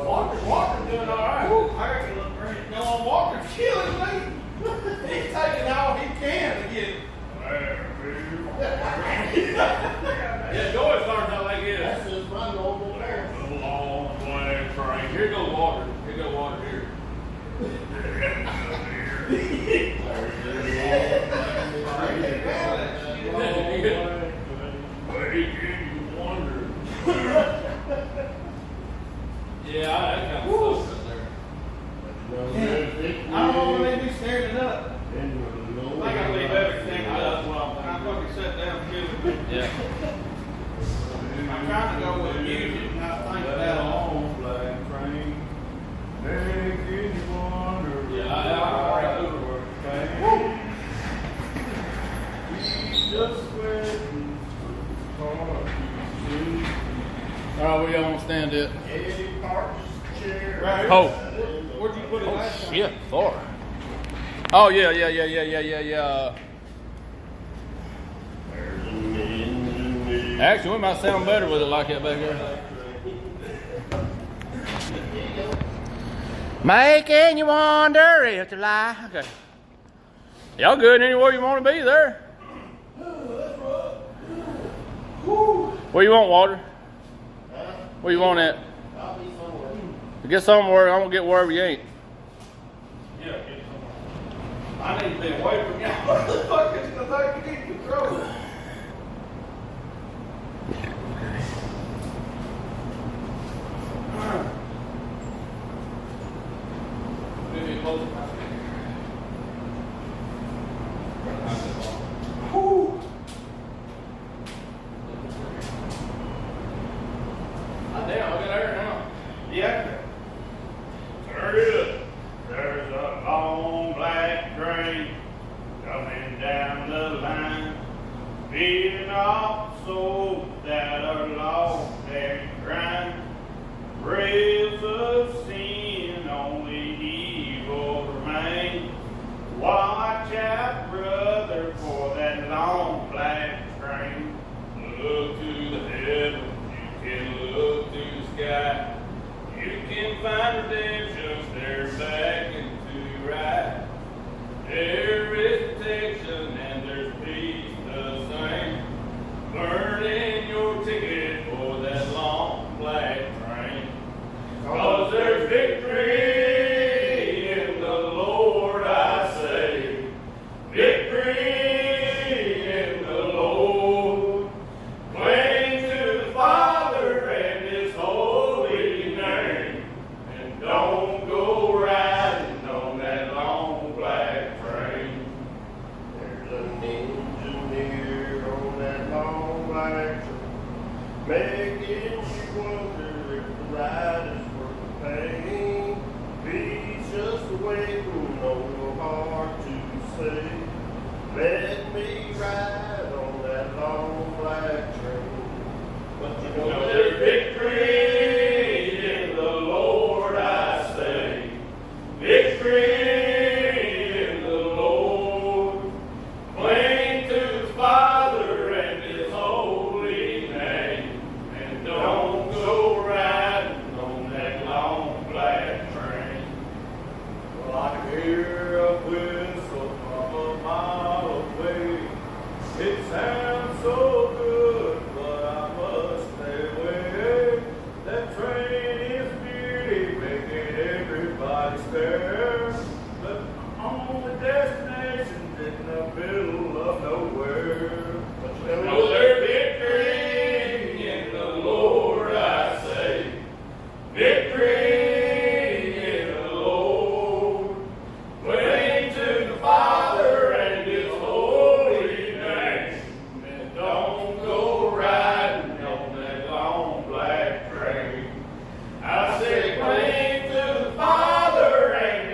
Walker's doing all right. I reckon no, Walker's killing me. He's taking all he can to get. Yeah, Joy starts out like this. That's just my normal There's a long black train. Here goes water. Here goes water here. Yeah, that kind of stuff right there. I don't know when they be staring it up. I gotta leave everything up while I fucking sit down and kill it. Yeah. I'm trying to go with music and not think about it. Black train, making you wonder. Yeah, I overwork. He's just waiting for you. Alright, we don't stand it. Eddie Parker's chair. Right here. Oh. Where'd you put it last time? Shit, Thor. Oh, yeah. There's an engine. Actually, we might sound better with it like that back here. Making you wonder if to lie. Okay. Y'all good anywhere you want to be there? Where you want water? Where you want at? I'll be somewhere. Get somewhere. I'm gonna get wherever you ain't. Yeah, get somewhere. I need to be away from y'all. What the fuck is gonna take to keep control? Maybe close to my Whew. Damn, I got air now. Yeah. Turn it up. There's a long black train coming down the line, feeding off souls that are lost and grind. Rails of sin, only evil remain. Watch out, brother, for that long black train. Look to the heavens, you can look to the sky. You can find redemption, stare back into your eyes. There is protection and there's peace the same. Burning your ticket for that long black train. 'Cause there's victory in the Lord, I say. Victory in the Lord. Cling to the Father and His holy name. And don't go riding on that long black train. There's an engineer on that long black train, making you wonder if the ride is worth the pain. He's just waiting on your heart to say, let me ride on that long black train. But you know there's victory in the Lord, I say. Victory in the Lord. Cling to the Father and His holy name. And don't go riding on that long black train. Well, I can hear a whistle from a mile away. It sounds so good, but I must stay away. That train is beauty, making everybody stare. But on the destination in the middle of nowhere. But you know there's victory in the Lord, I say. Victory in the Lord. Cling to the Father and His holy name. And don't go riding on that long black train. I say cling to the Father and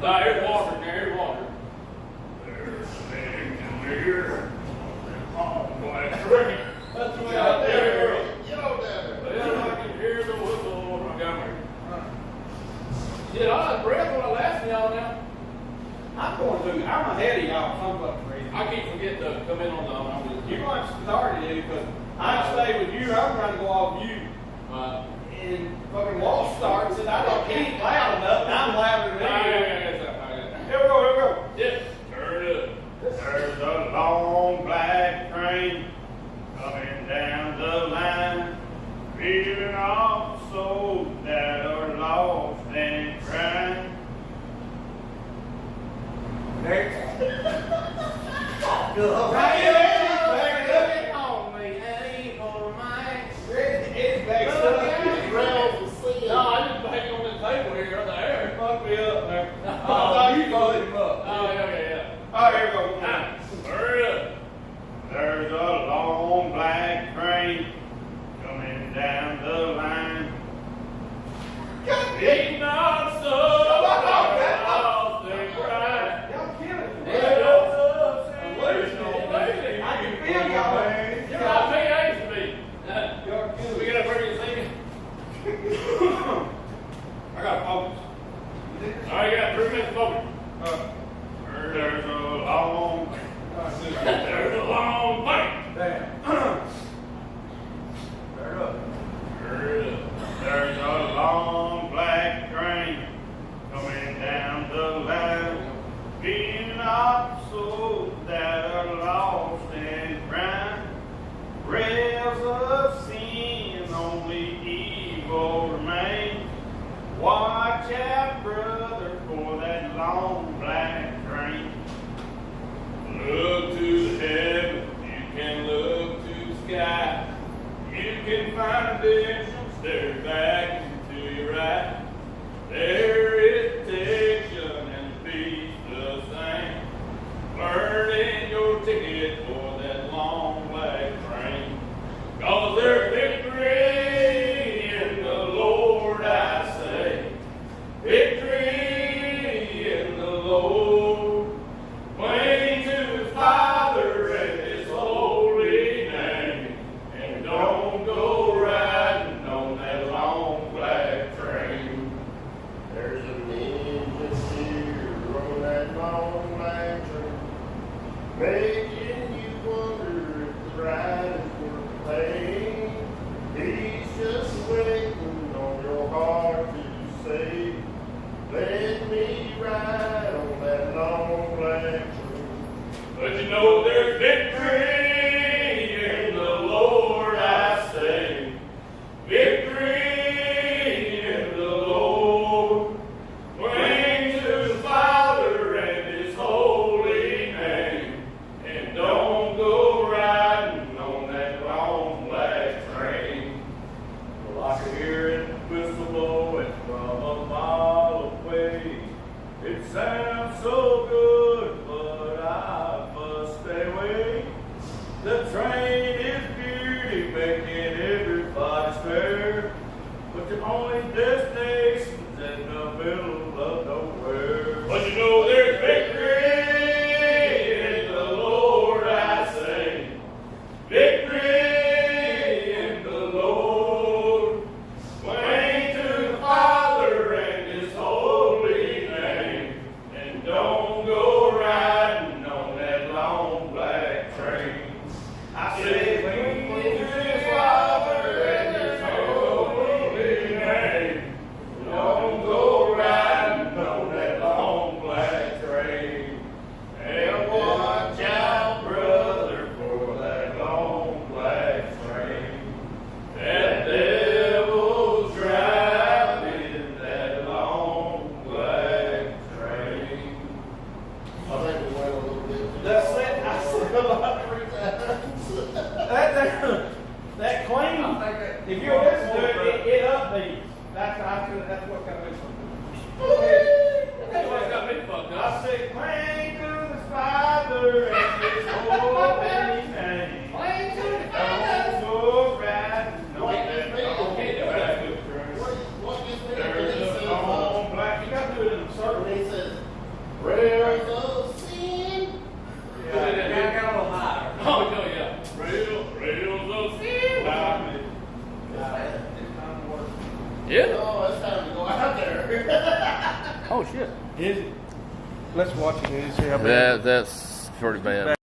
No, there's water in there, there's water. There's a man in here. Oh, boy, that's right. That's the way out there. Get on down there. Well, I can hear the whistle over my camera. Shit, I had breath when I left y'all now. I'm going to. I'm ahead of y'all. Some of the reason. I keep forgetting to come in on the. You might start it because I stay with you. I'm trying to go off you. And fucking wall starts and I don't keep loud enough. And I'm louder than you. Here we go. Here we go. Yep. Turn it up. There's a long black train coming down the line, feeding off souls that are lost and crying. No, I just banged on this table here on the air. Fuck me up there. I thought you voted him up. Oh, yeah. Oh, here we go. Hurry up. There's a long black train coming down the line, feeding off souls that are lost and crying. Y'all killing me. I can feel y'all. You're not me, I used to be. Y'all killing We me. got a pretty singing. I got focus. All right, you got 3 minutes focus. There's a long, There's a long fight. Damn. Fair up. there's a long black train coming down the line, feeding off souls that are lost and crying. Rails of sin, only evil remains. Watch out, brother, for that long black train. Look to the heavens, you can look to the sky. You can find redemption, stare back and to your right. There is protection and peace the same. Burning your ticket for that long black train. 'Cause there's victory in the Lord, I say. Victory in the Lord. Cling to the Father and His holy name, and don't go riding on that long black train. There's an engine here on that long black train, making you wonder if the ride is worth the pain. He's just waiting on your heart to say, let me ride on that long black train. But you know there's victory in the Lord, I say. Victory in the Lord. Cling to the Father and His holy name, and don't go riding on that long black train. Well, I can hear it whistle blowing from a mile away. It sounds so good, but I must stay away. The train is beauty, making everybody stare, but your only destination's in the middle of nowhere. But you know there's victory in the Lord, I say. Victory in the Lord. Cling to the Father and His holy name, and don't go riding on that long black train. I say, cling to the Father and His holy name, don't go riding on that long black train. And watch out, brother, for that long black train. That devil's driving that long black train. I think we went a little bit. That's it. I said a lot. That clean. If you listen to it, it upbeats. That's what kind of That's what's got me fucked I up. said, cling to the Father and His holy name. Cling to the Don't go riding on What that is me? long black train. What gets me when There's he a says, long black. You got to do it in a circle. when he says, Yeah. Oh, it's time to go out there. Oh shit. Is it? Let's watch it and see how bad. That's pretty bad.